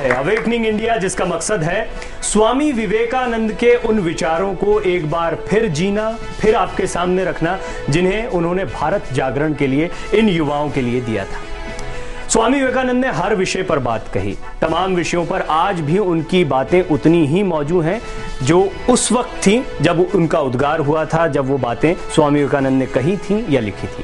है awakening India, जिसका मकसद है स्वामी विवेकानंद के उन विचारों को एक बार फिर जीना, फिर आपके सामने रखना, जिन्हें उन्होंने भारत जागरण के लिए इन युवाओं के लिए दिया था। स्वामी विवेकानंद ने हर विषय पर बात कही। तमाम विषयों पर आज भी उनकी बातें उतनी ही मौजूद हैं जो उस वक्त थी जब उनका उद्गार हुआ था, जब वो बातें स्वामी विवेकानंद ने कही थी या लिखी थी।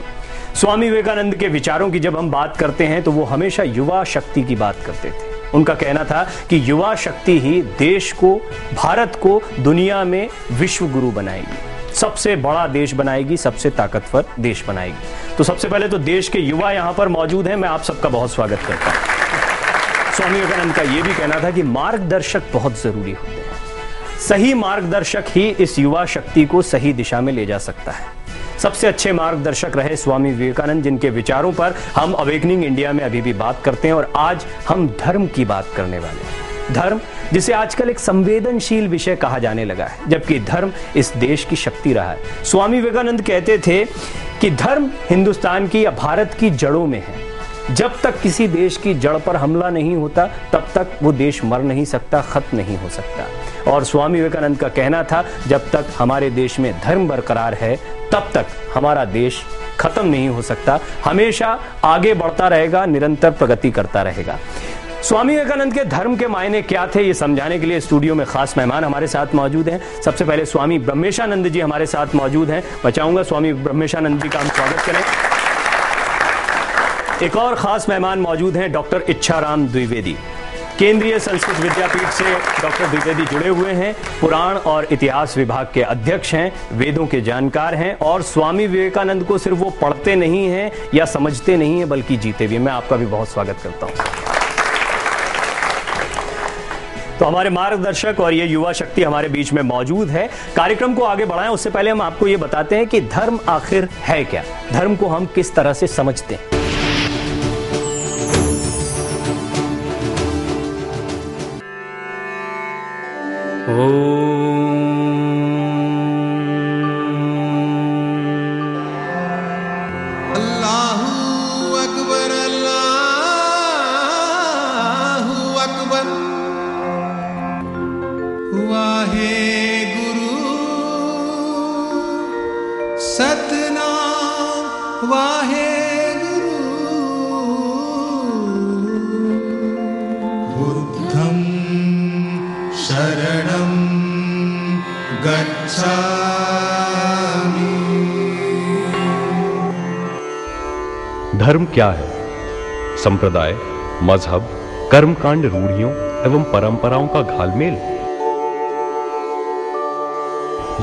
स्वामी विवेकानंद के विचारों की जब हम बात करते हैं तो वो हमेशा युवा शक्ति की बात करते थे। उनका कहना था कि युवा शक्ति ही देश को, भारत को दुनिया में विश्व गुरु बनाएगी, सबसे बड़ा देश बनाएगी, सबसे ताकतवर देश बनाएगी। तो सबसे पहले तो देश के युवा यहां पर मौजूद हैं, मैं आप सबका बहुत स्वागत करता हूं। स्वामी विवेकानंद का यह भी कहना था कि मार्गदर्शक बहुत जरूरी होते हैं। सही मार्गदर्शक ही इस युवा शक्ति को सही दिशा में ले जा सकता है। सबसे अच्छे मार्गदर्शक रहे स्वामी विवेकानंद, जिनके विचारों पर हम अवेकनिंग इंडिया में अभी भी बात करते हैं। और आज हम धर्म की बात करने वाले हैं। धर्म, जिसे आजकल एक संवेदनशील विषय कहा जाने लगा है, जबकि धर्म इस देश की शक्ति रहा है। स्वामी विवेकानंद कहते थे कि धर्म हिंदुस्तान की या भारत की जड़ों में है। जब तक किसी देश की जड़ पर हमला नहीं होता, तब तक वो देश मर नहीं सकता, खत्म नहीं हो सकता। और स्वामी विवेकानंद का कहना था, जब तक हमारे देश में धर्म बरकरार है, तब तक हमारा देश खत्म नहीं हो सकता, हमेशा आगे बढ़ता रहेगा, निरंतर प्रगति करता रहेगा। स्वामी विवेकानंद के धर्म के मायने क्या थे, ये समझाने के लिए स्टूडियो में खास मेहमान हमारे साथ मौजूद हैं। सबसे पहले स्वामी ब्रह्मेशानंद जी हमारे साथ मौजूद हैं। मैं चाहूंगा स्वामी ब्रह्मेशानंद जी का हम स्वागत करें। एक और खास मेहमान मौजूद हैं, डॉक्टर इच्छाराम द्विवेदी। केंद्रीय संस्कृत विद्यापीठ से डॉक्टर द्विवेदी जुड़े हुए हैं, पुराण और इतिहास विभाग के अध्यक्ष हैं, वेदों के जानकार हैं और स्वामी विवेकानंद को सिर्फ वो पढ़ते नहीं हैं या समझते नहीं हैं, बल्कि जीते भी। मैं आपका भी बहुत स्वागत करता हूं। तो हमारे मार्गदर्शक और ये युवा शक्ति हमारे बीच में मौजूद है। कार्यक्रम को आगे बढ़ाएं उससे पहले हम आपको ये बताते हैं कि धर्म आखिर है क्या, धर्म को हम किस तरह से समझते हैं। अल्लाहू अकबर, अल्लाहू अकबर, वाहे गुरु सतनाम, वाहे गुरु बुद्धं शरणं गच्छामि। धर्म क्या है? संप्रदाय, मजहब, कर्मकांड, रूढ़ियों एवं परंपराओं का घालमेल,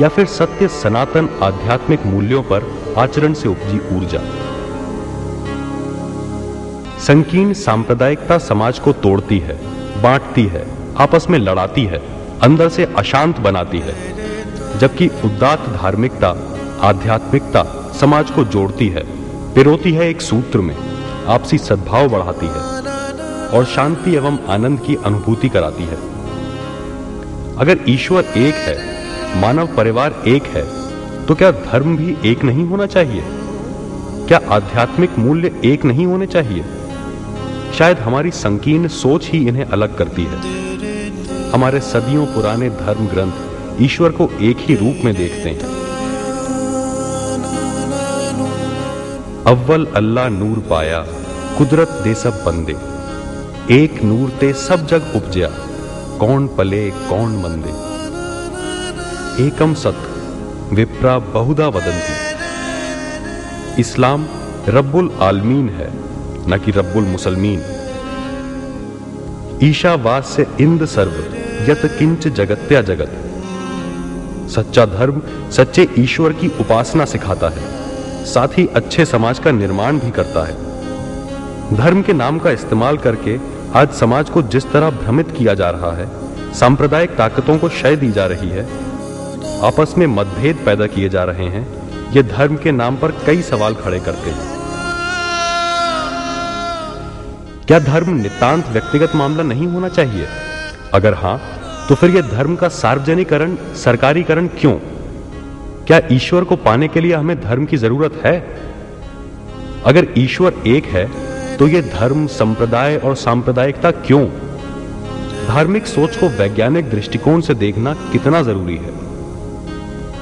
या फिर सत्य सनातन आध्यात्मिक मूल्यों पर आचरण से उपजी ऊर्जा। संकीर्ण सांप्रदायिकता समाज को तोड़ती है, बांटती है, आपस में लड़ाती है, अंदर से अशांत बनाती है, जबकि उदात्त धार्मिकता, आध्यात्मिकता समाज को जोड़ती है, पिरोती है एक सूत्र में, आपसी सद्भाव बढ़ाती है और शांति एवं आनंद की अनुभूति कराती है। अगर ईश्वर एक है, मानव परिवार एक है, तो क्या धर्म भी एक नहीं होना चाहिए? क्या आध्यात्मिक मूल्य एक नहीं होने चाहिए? शायद हमारी संकीर्ण सोच ही इन्हें अलग करती है। हमारे सदियों पुराने धर्म ग्रंथ ईश्वर को एक ही रूप में देखते हैं। अव्वल अल्लाह नूर पाया, कुदरत दे सब बंदे, एक नूर ते सब जग उपजया, कौन पले कौन मंदे। एकम सत विप्रा बहुधा वदंती। इस्लाम रब्बुल आलमीन है, न कि रब्बुल मुसलमीन। ईशावास से इंद सर्व यत किंच जगत्या जगत। सच्चा धर्म सच्चे ईश्वर की उपासना सिखाता है, साथ ही अच्छे समाज का निर्माण भी करता है। धर्म के नाम का इस्तेमाल करके आज समाज को जिस तरह भ्रमित किया जा रहा है, सांप्रदायिक ताकतों को शय दी जा रही है, आपस में मतभेद पैदा किए जा रहे हैं, ये धर्म के नाम पर कई सवाल खड़े करते हैं। क्या धर्म नितांत व्यक्तिगत मामला नहीं होना चाहिए? अगर हां, तो फिर यह धर्म का सार्वजनिकरण, सरकारीकरण क्यों? क्या ईश्वर को पाने के लिए हमें धर्म की जरूरत है? अगर ईश्वर एक है, तो यह धर्म, संप्रदाय और सांप्रदायिकता क्यों? धार्मिक सोच को वैज्ञानिक दृष्टिकोण से देखना कितना जरूरी है?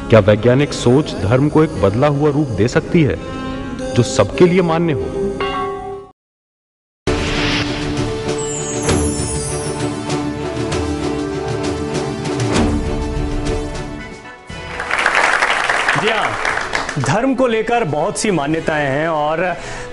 क्या वैज्ञानिक सोच धर्म को एक बदला हुआ रूप दे सकती है जो सबके लिए मान्य हो? जी हाँ, धर्म को लेकर बहुत सी मान्यताएं हैं और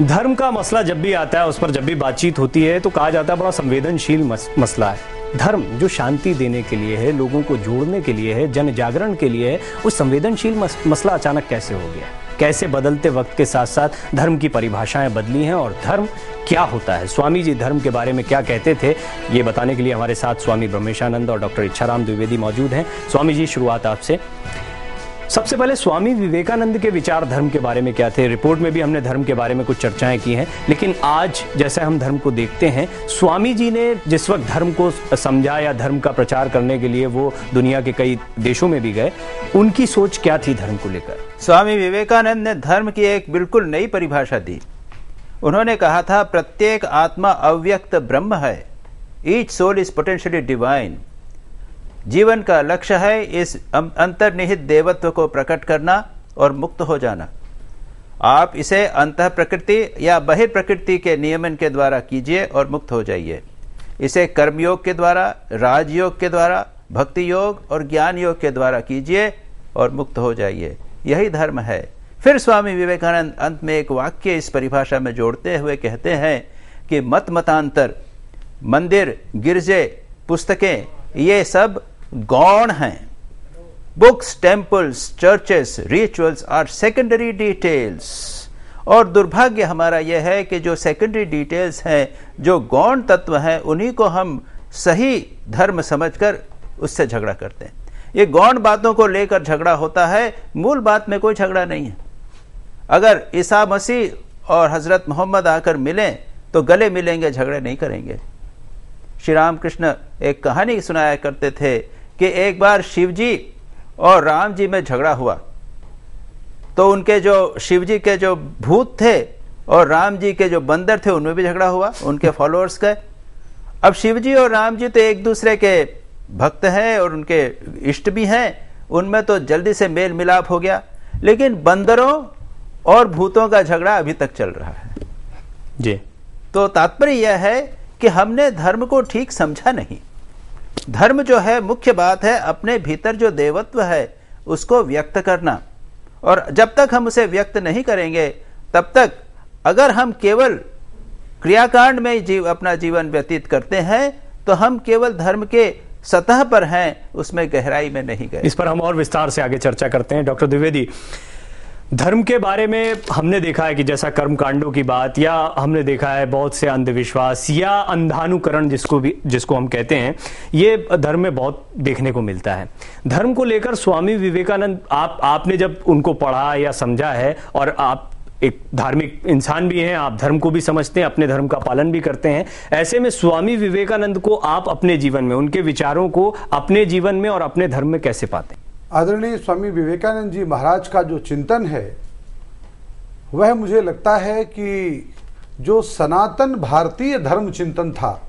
धर्म का मसला जब भी आता है, उस पर जब भी बातचीत होती है तो कहा जाता है बड़ा संवेदनशील मसला है। धर्म जो शांति देने के लिए है, लोगों को जोड़ने के लिए है, जन जागरण के लिए है, उस संवेदनशील मसला अचानक कैसे हो गया? कैसे बदलते वक्त के साथ साथ धर्म की परिभाषाएं बदली हैं और धर्म क्या होता है? स्वामी जी धर्म के बारे में क्या कहते थे, ये बताने के लिए हमारे साथ स्वामी ब्रह्मेशानंद और डॉक्टर इच्छाराम द्विवेदी मौजूद हैं। स्वामी जी, शुरुआत आपसे। सबसे पहले स्वामी विवेकानंद के विचार धर्म के बारे में क्या थे? रिपोर्ट में भी हमने धर्म के बारे में कुछ चर्चाएं की हैं, लेकिन आज जैसे हम धर्म को देखते हैं, स्वामी जी ने जिस वक्त धर्म को समझा या धर्म का प्रचार करने के लिए वो दुनिया के कई देशों में भी गए, उनकी सोच क्या थी धर्म को लेकर? स्वामी विवेकानंद ने धर्म की एक बिल्कुल नई परिभाषा दी। उन्होंने कहा था, प्रत्येक आत्मा अव्यक्त ब्रह्म है। Each soul is potentially divine. जीवन का लक्ष्य है इस अंतर्निहित देवत्व को प्रकट करना और मुक्त हो जाना। आप इसे अंतः प्रकृति या बहिर् प्रकृति के नियमन के द्वारा कीजिए और मुक्त हो जाइए। इसे कर्मयोग के द्वारा, राजयोग के द्वारा, भक्ति योग और ज्ञान योग के द्वारा कीजिए और मुक्त हो जाइए। यही धर्म है। फिर स्वामी विवेकानंद अंत में एक वाक्य इस परिभाषा में जोड़ते हुए कहते हैं कि मत मतांतर, मंदिर, गिरजे, पुस्तकें, ये सब गौण हैं। Books, temples, churches, rituals are secondary details. और दुर्भाग्य हमारा यह है कि जो सेकेंडरी डिटेल्स हैं, जो गौण तत्व हैं, उन्हीं को हम सही धर्म समझकर उससे झगड़ा करते हैं। ये गौण बातों को लेकर झगड़ा होता है, मूल बात में कोई झगड़ा नहीं है। अगर ईसा मसीह और हजरत मोहम्मद आकर मिलें तो गले मिलेंगे, झगड़े नहीं करेंगे। श्री रामकृष्ण एक कहानी सुनाया करते थे कि एक बार शिवजी और राम जी में झगड़ा हुआ, तो उनके जो शिवजी के जो भूत थे और राम जी के जो बंदर थे उनमें भी झगड़ा हुआ, उनके फॉलोअर्स का। अब शिवजी और राम जी तो एक दूसरे के भक्त हैं और उनके इष्ट भी हैं, उनमें तो जल्दी से मेल मिलाप हो गया, लेकिन बंदरों और भूतों का झगड़ा अभी तक चल रहा है जी। तो तात्पर्य यह है कि हमने धर्म को ठीक समझा नहीं। धर्म जो है, मुख्य बात है अपने भीतर जो देवत्व है उसको व्यक्त करना, और जब तक हम उसे व्यक्त नहीं करेंगे तब तक अगर हम केवल क्रियाकांड में अपना जीवन व्यतीत करते हैं तो हम केवल धर्म के सतह पर हैं, उसमें गहराई में नहीं गए। इस पर हम और विस्तार से आगे चर्चा करते हैं। डॉक्टर द्विवेदी, धर्म के बारे में हमने देखा है कि जैसा कर्मकांडों की बात, या हमने देखा है बहुत से अंधविश्वास या अंधानुकरण जिसको हम कहते हैं, ये धर्म में बहुत देखने को मिलता है। धर्म को लेकर स्वामी विवेकानंद, आपने जब उनको पढ़ा या समझा है, और आप एक धार्मिक इंसान भी हैं, आप धर्म को भी समझते हैं, अपने धर्म का पालन भी करते हैं, ऐसे में स्वामी विवेकानंद को आप अपने जीवन में, उनके विचारों को अपने जीवन में और अपने धर्म में कैसे पाते हैं? आदरणीय स्वामी विवेकानंद जी महाराज का जो चिंतन है वह मुझे लगता है कि जो सनातन भारतीय धर्म चिंतन था,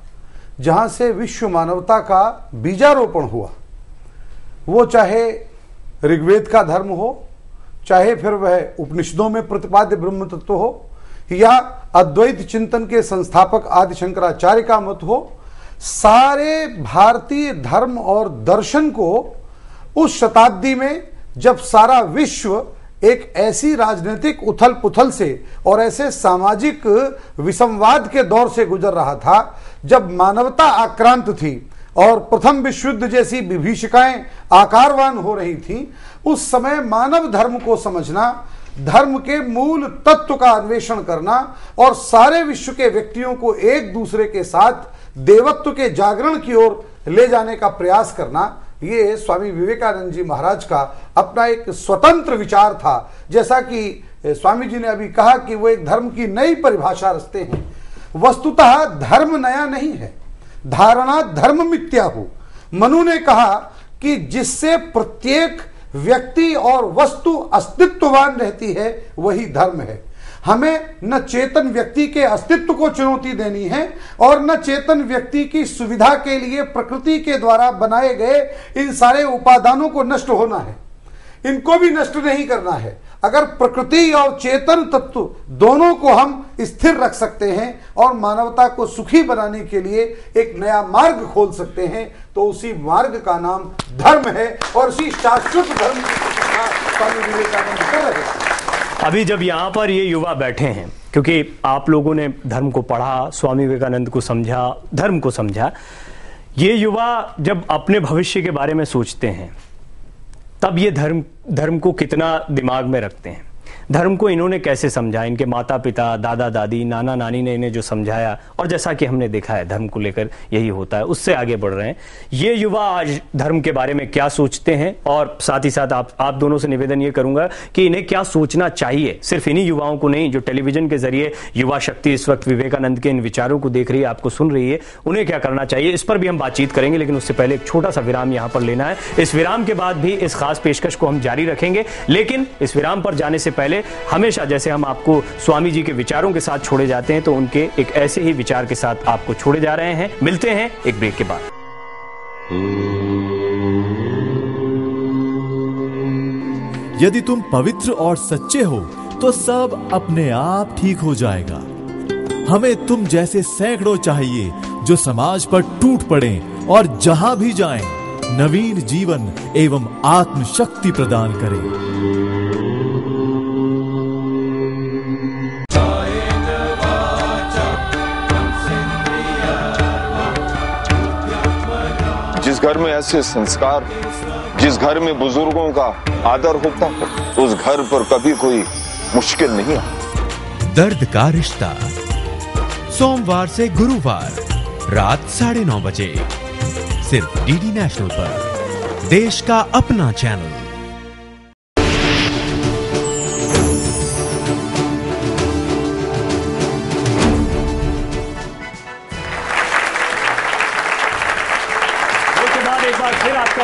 जहां से विश्व मानवता का बीजारोपण हुआ, वो चाहे ऋग्वेद का धर्म हो, चाहे फिर वह उपनिषदों में प्रतिपाद्य ब्रह्म तत्व हो, या अद्वैत चिंतन के संस्थापक आदि शंकराचार्य का मत हो, सारे भारतीय धर्म और दर्शन को उस शताब्दी में, जब सारा विश्व एक ऐसी राजनीतिक उथल पुथल से और ऐसे सामाजिक विसंवाद के दौर से गुजर रहा था, जब मानवता आक्रांत थी और प्रथम विश्व युद्ध जैसी विभीषिकाएं आकारवान हो रही थीं, उस समय मानव धर्म को समझना, धर्म के मूल तत्व का अन्वेषण करना और सारे विश्व के व्यक्तियों को एक दूसरे के साथ देवत्व के जागरण की ओर ले जाने का प्रयास करना, ये स्वामी विवेकानंद जी महाराज का अपना एक स्वतंत्र विचार था। जैसा कि स्वामी जी ने अभी कहा कि वो एक धर्म की नई परिभाषा रचते हैं। वस्तुतः धर्म नया नहीं है, धारणा धर्म मिथ्या हो। मनु ने कहा कि जिससे प्रत्येक व्यक्ति और वस्तु अस्तित्ववान रहती है वही धर्म है। हमें न चेतन व्यक्ति के अस्तित्व को चुनौती देनी है और न चेतन व्यक्ति की सुविधा के लिए प्रकृति के द्वारा बनाए गए इन सारे उपादानों को नष्ट होना है, इनको भी नष्ट नहीं करना है। अगर प्रकृति और चेतन तत्व दोनों को हम स्थिर रख सकते हैं और मानवता को सुखी बनाने के लिए एक नया मार्ग खोल सकते हैं, तो उसी मार्ग का नाम धर्म है और उसी शाश्वत धर्म की प्रतिष्ठा स्वामी विवेकानंद कर रहे हैं। अभी जब यहाँ पर ये युवा बैठे हैं, क्योंकि आप लोगों ने धर्म को पढ़ा, स्वामी विवेकानंद को समझा, धर्म को समझा, ये युवा जब अपने भविष्य के बारे में सोचते हैं तब ये धर्म को कितना दिमाग में रखते हैं, धर्म को इन्होंने कैसे समझा, इनके माता पिता, दादा दादी, नाना नानी ने इन्हें जो समझाया, और जैसा कि हमने देखा है धर्म को लेकर यही होता है, उससे आगे बढ़ रहे हैं। ये युवा आज धर्म के बारे में क्या सोचते हैं, और साथ ही साथ आप दोनों से निवेदन ये करूंगा कि इन्हें क्या सोचना चाहिए, सिर्फ इन्हीं युवाओं को नहीं, जो टेलीविजन के जरिए युवा शक्ति इस वक्त विवेकानंद के इन विचारों को देख रही है, आपको सुन रही है, उन्हें क्या करना चाहिए, इस पर भी हम बातचीत करेंगे। लेकिन उससे पहले एक छोटा सा विराम यहां पर लेना है। इस विराम के बाद भी इस खास पेशकश को हम जारी रखेंगे, लेकिन इस विराम पर जाने से पहले हमेशा जैसे हम आपको स्वामी जी के विचारों के साथ छोड़े जाते हैं, तो उनके एक ऐसे ही विचार के साथ आपको छोड़े जा रहे हैं। मिलते हैं एक ब्रेक के बाद। यदि तुम पवित्र और सच्चे हो तो सब अपने आप ठीक हो जाएगा। हमें तुम जैसे सैकड़ों चाहिए जो समाज पर टूट पड़े और जहां भी जाएं नवीन जीवन एवं आत्मशक्ति प्रदान करें। जिस घर में ऐसे संस्कार, जिस घर में बुजुर्गों का आदर होता है, उस घर पर कभी कोई मुश्किल नहीं आती। दर्द का रिश्ता, सोमवार से गुरुवार रात 9:30 बजे सिर्फ डीडी नेशनल पर, देश का अपना चैनल।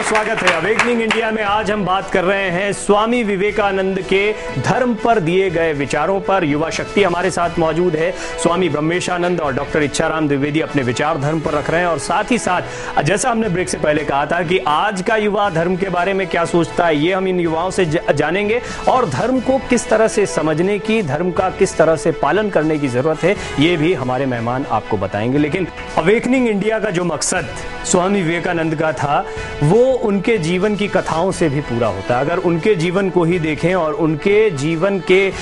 स्वागत है अवेकनिंग इंडिया में। आज हम बात कर रहे हैं स्वामी विवेकानंद के धर्म पर दिए गए विचारों पर। युवा शक्ति हमारे साथ मौजूद है, स्वामी ब्रह्मेशानंद और डॉक्टर इच्छाराम द्विवेदी अपने विचार धर्म पर रख रहे हैं, और साथ ही साथ जैसा हमने ब्रेक से पहले कहा था कि आज का युवा धर्म के बारे में क्या सोचता है, ये हम इन युवाओं से जानेंगे, और धर्म को किस तरह से समझने की, धर्म का किस तरह से पालन करने की जरूरत है, ये भी हमारे मेहमान आपको बताएंगे। लेकिन अवेकनिंग इंडिया का जो मकसद स्वामी विवेकानंद का था, वो उनके जीवन की कथाओं से भी पूरा होता है। अगर उनके जीवन को ही देखें और उनके जीवन के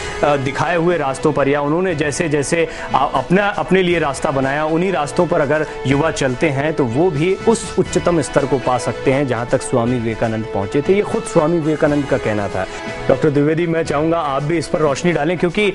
दिखाए हुए रास्तों पर, या उन्होंने जैसे जैसे अपने लिए रास्ता बनाया, उन्हीं रास्तों पर अगर युवा चलते हैं तो वो भी उस उच्चतम स्तर को पा सकते हैं जहां तक स्वामी विवेकानंद पहुंचे थे। ये खुद स्वामी विवेकानंद का कहना था। डॉक्टर द्विवेदी, मैं चाहूंगा आप भी इस पर रोशनी डालें, क्योंकि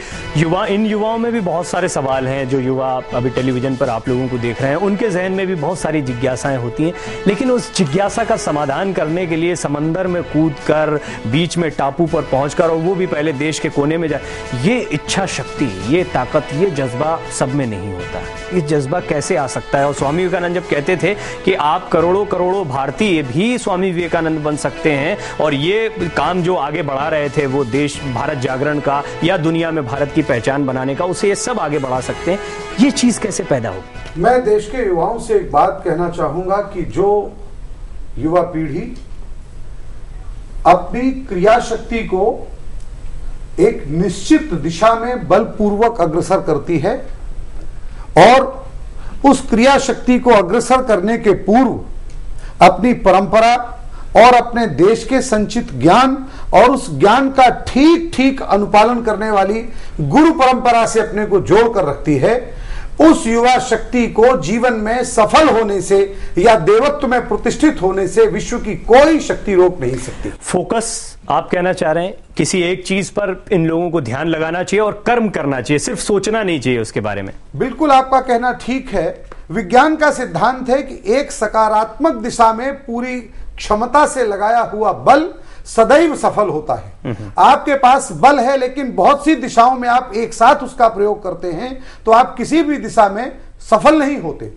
इन युवाओं में भी बहुत सारे सवाल हैं। जो युवा अभी टेलीविजन पर आप लोगों को देख रहे हैं, उनके जहन में भी बहुत सारी जिज्ञासाएं होती हैं, लेकिन उस जिज्ञासा का समाधान करने के लिए समंदर में कूदकर, बीच में टापू पर पहुंचकर, और वो भी पहले देश के कोने में जाए, ये इच्छा शक्ति, ये ताकत, ये जज्बा सब में नहीं होता। ये जज्बा कैसे आ सकता है? और स्वामी विवेकानंद जब कहते थे कि आप करोड़ों करोड़ों भारतीय भी स्वामी विवेकानंद बन सकते हैं, और ये काम जो आगे बढ़ा रहे थे वो देश भारत जागरण का या दुनिया में भारत की पहचान बनाने का, उसे ये सब आगे बढ़ा सकते हैं, ये चीज कैसे पैदा होगी? मैं देश के युवाओं से एक बात कहना चाहूंगा कि जो युवा पीढ़ी अपनी क्रिया शक्ति को एक निश्चित दिशा में बलपूर्वक अग्रसर करती है, और उस क्रिया शक्ति को अग्रसर करने के पूर्व अपनी परंपरा और अपने देश के संचित ज्ञान और उस ज्ञान का ठीक ठीक अनुपालन करने वाली गुरु परंपरा से अपने को जोड़कर रखती है, उस युवा शक्ति को जीवन में सफल होने से या देवत्व में प्रतिष्ठित होने से विश्व की कोई शक्ति रोक नहीं सकती। फोकस आप कहना चाह रहे हैं, किसी एक चीज पर इन लोगों को ध्यान लगाना चाहिए और कर्म करना चाहिए, सिर्फ सोचना नहीं चाहिए उसके बारे में। बिल्कुल आपका कहना ठीक है। विज्ञान का सिद्धांत है कि एक सकारात्मक दिशा में पूरी क्षमता से लगाया हुआ बल सदैव सफल होता है। आपके पास बल है, लेकिन बहुत सी दिशाओं में आप एक साथ उसका प्रयोग करते हैं तो आप किसी भी दिशा में सफल नहीं होते।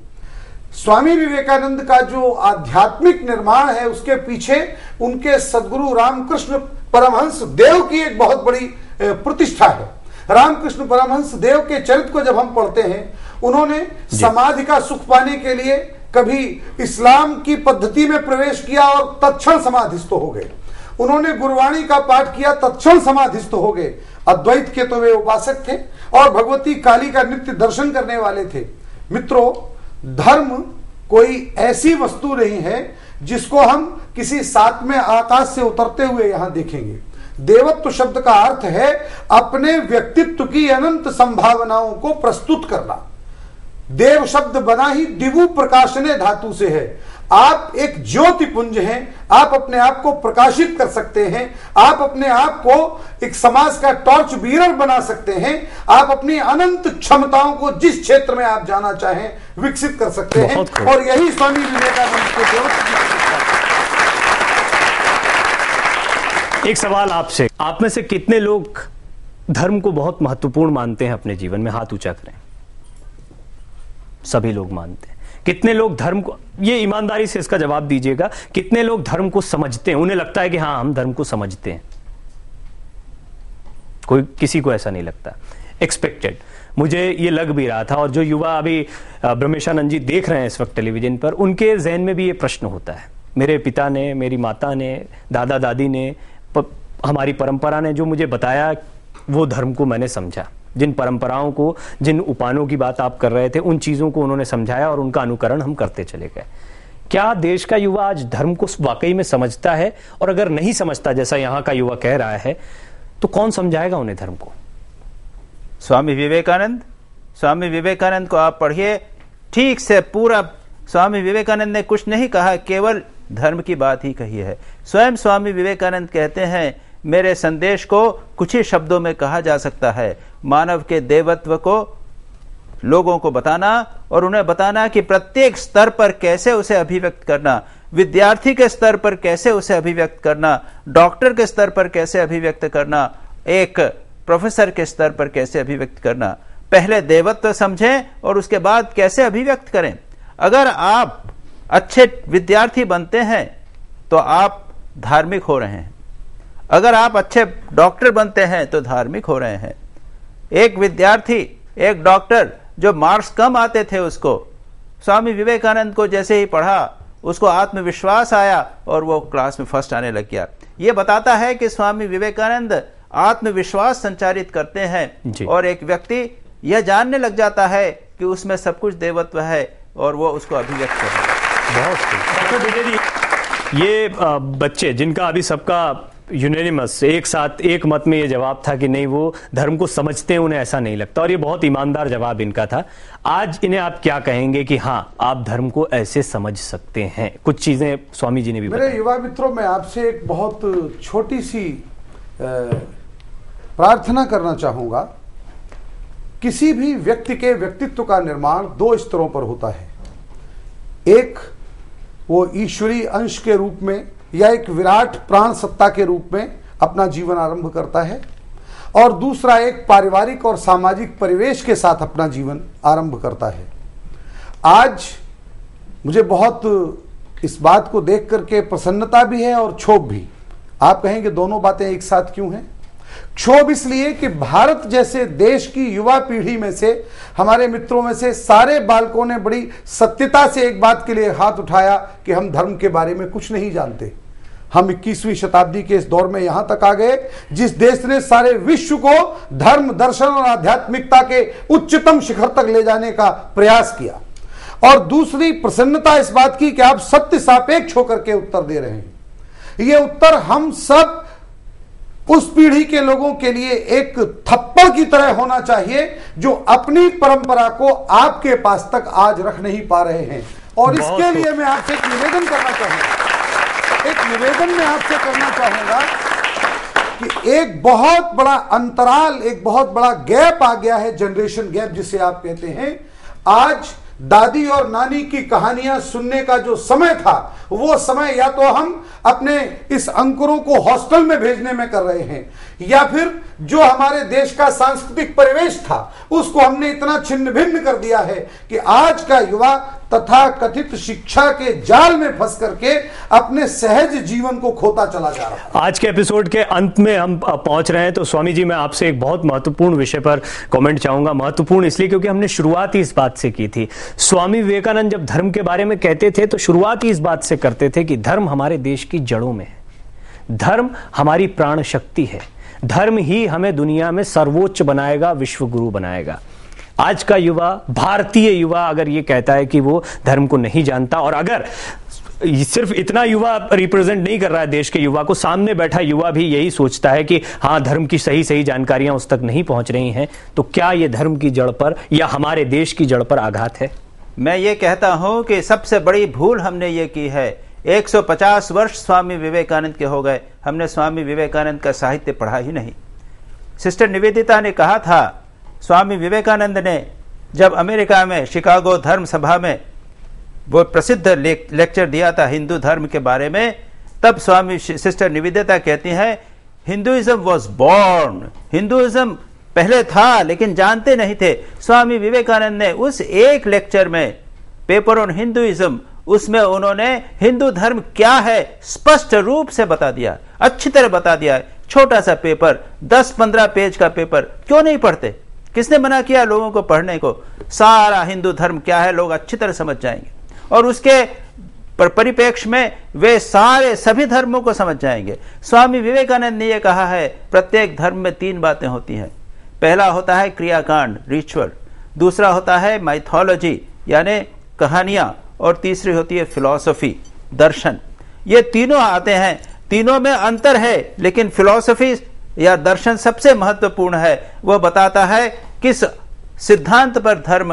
स्वामी विवेकानंद का जो आध्यात्मिक निर्माण है, उसके पीछे उनके सदगुरु रामकृष्ण परमहंस देव की एक बहुत बड़ी प्रतिष्ठा है। रामकृष्ण परमहंस देव के चरित्र को जब हम पढ़ते हैं, उन्होंने समाधि का सुख पाने के लिए कभी इस्लाम की पद्धति में प्रवेश किया और तत्क्षण समाधिस्थ हो गए। उन्होंने गुरबाणी का पाठ किया, तत्क्षण समाधिस्थ हो गए। अद्वैत के तो वे उपासक थे और भगवती काली का नित्य दर्शन करने वाले थे। मित्रों, धर्म कोई ऐसी वस्तु नहीं है जिसको हम किसी सातवें आकाश से उतरते हुए यहां देखेंगे। देवत्व शब्द का अर्थ है अपने व्यक्तित्व की अनंत संभावनाओं को प्रस्तुत करना। देव शब्द बना ही दिवु प्रकाशने धातु से है। आप एक ज्योति पुंज हैं, आप अपने आप को प्रकाशित कर सकते हैं, आप अपने आप को एक समाज का टॉर्च बीरर बना सकते हैं, आप अपनी अनंत क्षमताओं को जिस क्षेत्र में आप जाना चाहें विकसित कर सकते हैं। और यही स्वामी विवेकानंद के देवत्व की एक सवाल आपसे, आप में से कितने लोग धर्म को बहुत महत्वपूर्ण मानते हैं अपने जीवन में? हाथ ऊंचा करें। सभी लोग मानते हैं। कितने लोग धर्म को, ये ईमानदारी से इसका जवाब दीजिएगा, कितने लोग धर्म को समझते हैं? उन्हें लगता है कि हाँ, हम धर्म को समझते हैं। कोई, किसी को ऐसा नहीं लगता। एक्सपेक्टेड, मुझे ये लग भी रहा था। और जो युवा अभी ब्रह्मेशानंद जी देख रहे हैं इस वक्त टेलीविजन पर, उनके जहन में भी ये प्रश्न होता है। मेरे पिता ने, मेरी माता ने, दादा दादी ने, हमारी परंपरा ने जो मुझे बताया, वो धर्म को मैंने समझा। जिन परंपराओं को, जिन उपानों की बात आप कर रहे थे, उन चीजों को उन्होंने समझाया और उनका अनुकरण हम करते चले गए। क्या देश का युवा आज धर्म को वाकई में समझता है? और अगर नहीं समझता, जैसा यहां का युवा कह रहा है, तो कौन समझाएगा उन्हें धर्म को? स्वामी विवेकानंद को आप पढ़िए ठीक से पूरा। स्वामी विवेकानंद ने कुछ नहीं कहा, केवल धर्म की बात ही कही है। स्वयं स्वामी विवेकानंद कहते हैं, मेरे संदेश को कुछ ही शब्दों में कहा जा सकता है, मानव के देवत्व को लोगों को बताना और उन्हें बताना कि प्रत्येक स्तर पर कैसे उसे अभिव्यक्त करना, विद्यार्थी के स्तर पर कैसे उसे अभिव्यक्त करना, डॉक्टर के स्तर पर कैसे अभिव्यक्त करना, एक प्रोफेसर के स्तर पर कैसे अभिव्यक्त करना। पहले देवत्व समझें और उसके बाद कैसे अभिव्यक्त करें। अगर आप अच्छे विद्यार्थी बनते हैं तो आप धार्मिक हो रहे हैं, अगर आप अच्छे डॉक्टर बनते हैं तो धार्मिक हो रहे हैं। एक विद्यार्थी, एक डॉक्टर जो मार्क्स कम आते थे, उसको स्वामी विवेकानंद को जैसे ही पढ़ा, उसको आत्मविश्वास आया और वो क्लास में फर्स्ट आने लग गया। ये बताता है कि स्वामी विवेकानंद आत्मविश्वास संचारित करते हैं और एक व्यक्ति यह जानने लग जाता है कि उसमें सब कुछ देवत्व है और वो उसको अभिव्यक्त कर रहा है। ये बच्चे जिनका अभी सबका यूनानिमस एक साथ एक मत में ये जवाब था कि नहीं, वो धर्म को समझते हैं, उन्हें ऐसा नहीं लगता, और ये बहुत ईमानदार जवाब इनका था। आज इन्हें आप क्या कहेंगे कि हाँ, आप धर्म को ऐसे समझ सकते हैं? कुछ चीजें स्वामी जी ने भी मेरे युवा मित्रों, मैं आपसे एक बहुत छोटी सी प्रार्थना करना चाहूंगा। किसी भी व्यक्ति के व्यक्तित्व का निर्माण दो स्तरों पर होता है। एक, वो ईश्वरीय अंश के रूप में या एक विराट प्राण सत्ता के रूप में अपना जीवन आरंभ करता है, और दूसरा एक पारिवारिक और सामाजिक परिवेश के साथ अपना जीवन आरंभ करता है। आज मुझे बहुत इस बात को देख करके प्रसन्नता भी है और क्षोभ भी। आप कहेंगे दोनों बातें एक साथ क्यों हैं? क्षोभ इसलिए कि भारत जैसे देश की युवा पीढ़ी में से, हमारे मित्रों में से सारे बालकों ने बड़ी सत्यता से एक बात के लिए हाथ उठाया कि हम धर्म के बारे में कुछ नहीं जानते। हम 21वीं शताब्दी के इस दौर में यहां तक आ गए जिस देश ने सारे विश्व को धर्म, दर्शन और आध्यात्मिकता के उच्चतम शिखर तक ले जाने का प्रयास किया। और दूसरी प्रसन्नता इस बात की कि आप सत्य सापेक्ष होकर के उत्तर दे रहे हैं। ये उत्तर हम सब उस पीढ़ी के लोगों के लिए एक थप्पड़ की तरह होना चाहिए जो अपनी परंपरा को आपके पास तक आज रख नहीं पा रहे हैं। और इसके लिए मैं आपसे एक निवेदन करना चाहूंगा, कि एक बहुत बड़ा अंतराल, एक बहुत बड़ा गैप आ गया है, जनरेशन गैप जिसे आप कहते हैं। आज दादी और नानी की कहानियां सुनने का जो समय था, वो समय या तो हम अपने इस अंकुरों को हॉस्टल में भेजने में कर रहे हैं, या फिर जो हमारे देश का सांस्कृतिक परिवेश था उसको हमने इतना छिन्न भिन्न कर दिया है कि आज का युवा तथा कथित शिक्षा के जाल में फंस करके अपने सहज जीवन को खोता चला जा रहा है। आज के एपिसोड के अंत में हम पहुंच रहे हैं, तो स्वामी जी मैं आपसे एक बहुत महत्वपूर्ण विषय पर कमेंट चाहूंगा। महत्वपूर्ण इसलिए क्योंकि हमने शुरुआत ही इस बात से की थी। स्वामी विवेकानंद जब धर्म के बारे में कहते थे तो शुरुआत ही इस बात से करते थे कि धर्म हमारे देश की जड़ों में है, धर्म हमारी प्राण शक्ति है, धर्म ही हमें दुनिया में सर्वोच्च बनाएगा, विश्व गुरु बनाएगा। आज का युवा, भारतीय युवा अगर ये कहता है कि वो धर्म को नहीं जानता, और अगर सिर्फ इतना युवा रिप्रेजेंट नहीं कर रहा है देश के युवा को, सामने बैठा युवा भी यही सोचता है कि हाँ धर्म की सही सही जानकारियां उस तक नहीं पहुंच रही हैं, तो क्या ये धर्म की जड़ पर या हमारे देश की जड़ पर आघात है? मैं ये कहता हूं कि सबसे बड़ी भूल हमने ये की है। 150 वर्ष स्वामी विवेकानंद के हो गए, हमने स्वामी विवेकानंद का साहित्य पढ़ा ही नहीं। सिस्टर निवेदिता ने कहा था, स्वामी विवेकानंद ने जब अमेरिका में शिकागो धर्म सभा में वो प्रसिद्ध लेक्चर दिया था हिंदू धर्म के बारे में, तब स्वामी सिस्टर निवेदिता कहती हैं, हिंदुइज्म वॉज बॉर्न, हिंदुइज्म पहले था लेकिन जानते नहीं थे। स्वामी विवेकानंद ने उस एक लेक्चर में, पेपर ऑन हिंदुइज्म, उसमें उन्होंने हिंदू धर्म क्या है स्पष्ट रूप से बता दिया, अच्छी तरह बता दिया। छोटा सा पेपर, 10-15 पेज का पेपर, क्यों नहीं पढ़ते? किसने मना किया लोगों को पढ़ने को? सारा हिंदू धर्म क्या है लोग अच्छी तरह समझ जाएंगे, और उसके परिप्रेक्ष्य में वे सारे सभी धर्मों को समझ जाएंगे। स्वामी विवेकानंद ने यह कहा है, प्रत्येक धर्म में 3 बातें होती हैं। पहला होता है क्रियाकांड, रिचुअल, दूसरा होता है माइथोलॉजी यानी कहानियां, और तीसरी होती है फिलॉसफी, दर्शन। ये तीनों आते हैं, तीनों में अंतर है, लेकिन फिलॉसफी या दर्शन सबसे महत्वपूर्ण है। वह बताता है किस सिद्धांत पर धर्म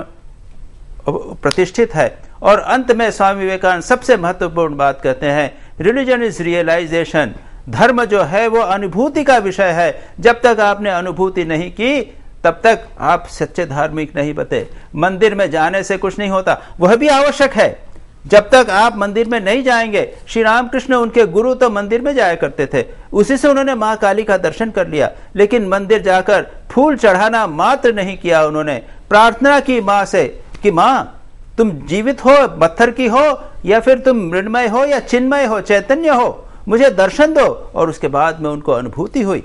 प्रतिष्ठित है। और अंत में स्वामी विवेकानंद सबसे महत्वपूर्ण बात कहते हैं, रिलीजन इज रियलाइजेशन। धर्म जो है वो अनुभूति का विषय है। जब तक आपने अनुभूति नहीं की तब तक आप सच्चे धार्मिक नहीं बने। मंदिर में जाने से कुछ नहीं होता, वह भी आवश्यक है। जब तक आप मंदिर में नहीं जाएंगे, श्री रामकृष्ण उनके गुरु तो मंदिर में जाया करते थे, उसी से उन्होंने माँ काली का दर्शन कर लिया, लेकिन मंदिर जाकर फूल चढ़ाना मात्र नहीं किया। उन्होंने प्रार्थना की माँ से कि माँ तुम जीवित हो, पत्थर की हो, या फिर तुम मृण्मय हो या चिन्मय हो, चैतन्य हो, मुझे दर्शन दो। और उसके बाद में उनको अनुभूति हुई।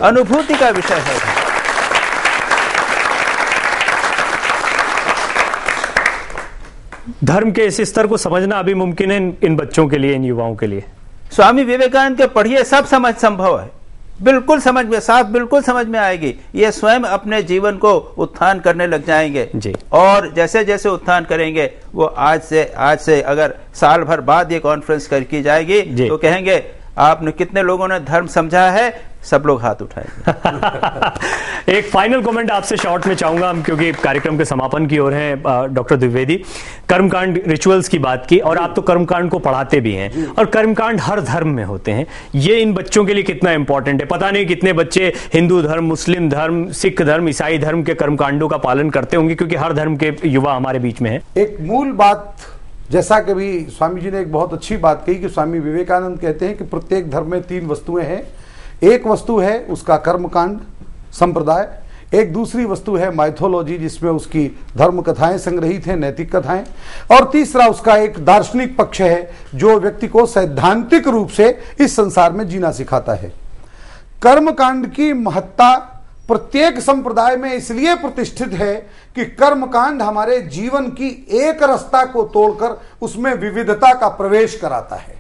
अनुभूति का विषय है। धर्म के इस स्तर को समझना अभी मुमकिन है इन बच्चों के लिए, इन युवाओं के लिए? स्वामी विवेकानंद के पढ़िए, सब समझ संभव है, बिल्कुल समझ में, साफ बिल्कुल समझ में आएगी। ये स्वयं अपने जीवन को उत्थान करने लग जाएंगे जी। और जैसे जैसे उत्थान करेंगे, वो आज से अगर साल भर बाद ये कॉन्फ्रेंस की जाएगी तो कहेंगे आपने कितने लोगों ने धर्म समझा है, सब लोग हाथ उठाएंगे। एक फाइनल कमेंट आपसे शॉर्ट में चाहूंगा हम, क्योंकि कार्यक्रम के समापन की ओर हैं। डॉक्टर द्विवेदी, कर्मकांड रिचुअल्स की बात की, और आप तो कर्मकांड को पढ़ाते भी हैं, और कर्मकांड हर धर्म में होते हैं। ये इन बच्चों के लिए कितना इंपॉर्टेंट है? पता नहीं कितने बच्चे हिंदू धर्म, मुस्लिम धर्म, सिख धर्म, ईसाई धर्म के कर्मकांडों का पालन करते होंगे, क्योंकि हर धर्म के युवा हमारे बीच में है। एक मूल बात, जैसा कि भी स्वामी जी ने एक बहुत अच्छी बात कही कि स्वामी विवेकानंद कहते हैं कि प्रत्येक धर्म में 3 वस्तुएं हैं। एक वस्तु है उसका कर्मकांड संप्रदाय, एक दूसरी वस्तु है माइथोलॉजी जिसमें उसकी धर्म कथाएं संग्रहित हैं, नैतिक कथाएं, और तीसरा उसका एक दार्शनिक पक्ष है जो व्यक्ति को सैद्धांतिक रूप से इस संसार में जीना सिखाता है। कर्मकांड की महत्ता प्रत्येक संप्रदाय में इसलिए प्रतिष्ठित है कि कर्मकांड हमारे जीवन की एक रस्ता को तोड़कर उसमें विविधता का प्रवेश कराता है।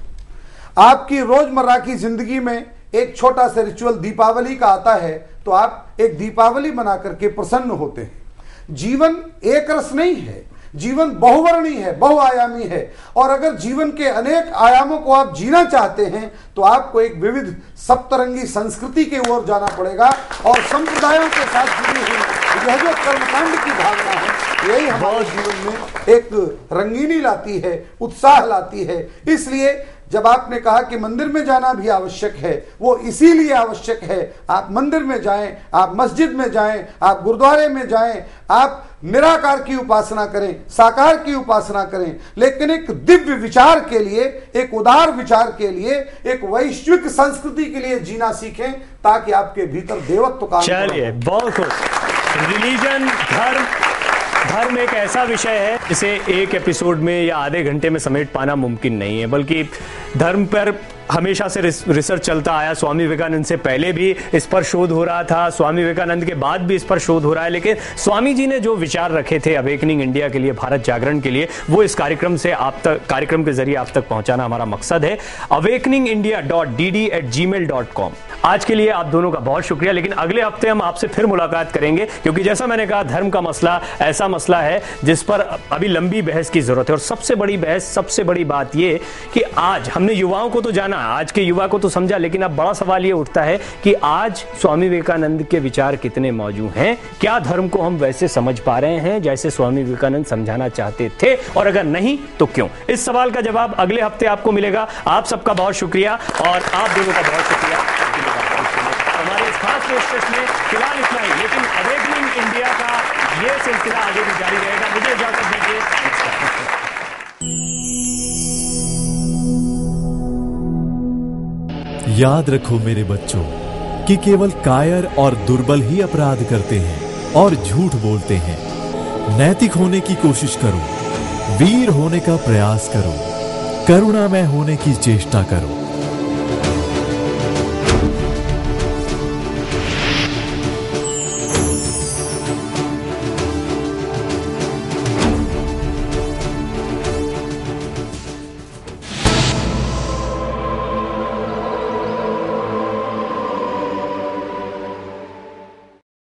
आपकी रोजमर्रा की जिंदगी में एक छोटा सा रिचुअल दीपावली का आता है तो आप एक दीपावली बना करके प्रसन्न होते हैं। जीवन एक रस नहीं है, जीवन बहुवर्णी है, बहुआयामी है, और अगर जीवन के अनेक आयामों को आप जीना चाहते हैं तो आपको एक विविध सप्तरंगी संस्कृति की ओर जाना पड़ेगा, और संप्रदायों के साथ जुड़ी हुई यह जो कर्मकांड की भावना है यही हमारे जीवन में एक रंगीनी लाती है, उत्साह लाती है। इसलिए जब आपने कहा कि मंदिर में जाना भी आवश्यक है, वो इसीलिए आवश्यक है। आप मंदिर में जाएं, आप मस्जिद में जाएं, आप गुरुद्वारे में जाएं, आप निराकार की उपासना करें, साकार की उपासना करें, लेकिन एक दिव्य विचार के लिए, एक उदार विचार के लिए, एक वैश्विक संस्कृति के लिए जीना सीखें, ताकि आपके भीतर देवत्व का। चलिए, बहुत कुछ रिलीजन, धर्म, धर्म एक ऐसा विषय है जिसे एक एपिसोड में या आधे घंटे में समेट पाना मुमकिन नहीं है, बल्कि धर्म पर हमेशा से रिसर्च चलता आया। स्वामी विवेकानंद से पहले भी इस पर शोध हो रहा था, स्वामी विवेकानंद के बाद भी इस पर शोध हो रहा है, लेकिन स्वामी जी ने जो विचार रखे थे अवेकनिंग इंडिया के लिए, भारत जागरण के लिए, वो इस कार्यक्रम के जरिए आप तक पहुंचाना हमारा मकसद है। awakeningindia.dd@gmail.com। आज के लिए आप दोनों का बहुत शुक्रिया, लेकिन अगले हफ्ते हम आपसे फिर मुलाकात करेंगे, क्योंकि जैसा मैंने कहा धर्म का मसला ऐसा मसला है जिस पर अभी लंबी बहस की जरूरत है। और सबसे बड़ी बहस, सबसे बड़ी बात यह कि आज हमने युवाओं को तो जाना, आज के युवा को तो समझा, लेकिन अब बड़ा सवाल यह उठता है कि आज स्वामी विवेकानंद के विचार कितने मौजूद हैं? क्या धर्म को हम वैसे समझ पा रहे हैं जैसे स्वामी विवेकानंद समझाना चाहते थे? और अगर नहीं तो क्यों? इस सवाल का जवाब अगले हफ्ते आपको मिलेगा। आप सबका बहुत शुक्रिया और आप दोनों का बहुत शुक्रिया। हमारे इस खास पेशकश में फिलहाल इतना ही, लेकिन अवेकनिंग इंडिया का यह सिलसिला आगे भी जारी रहेगा। मुझे इजाजत दीजिए। याद रखो मेरे बच्चों कि केवल कायर और दुर्बल ही अपराध करते हैं और झूठ बोलते हैं। नैतिक होने की कोशिश करो, वीर होने का प्रयास करो, करुणामय होने की चेष्टा करो।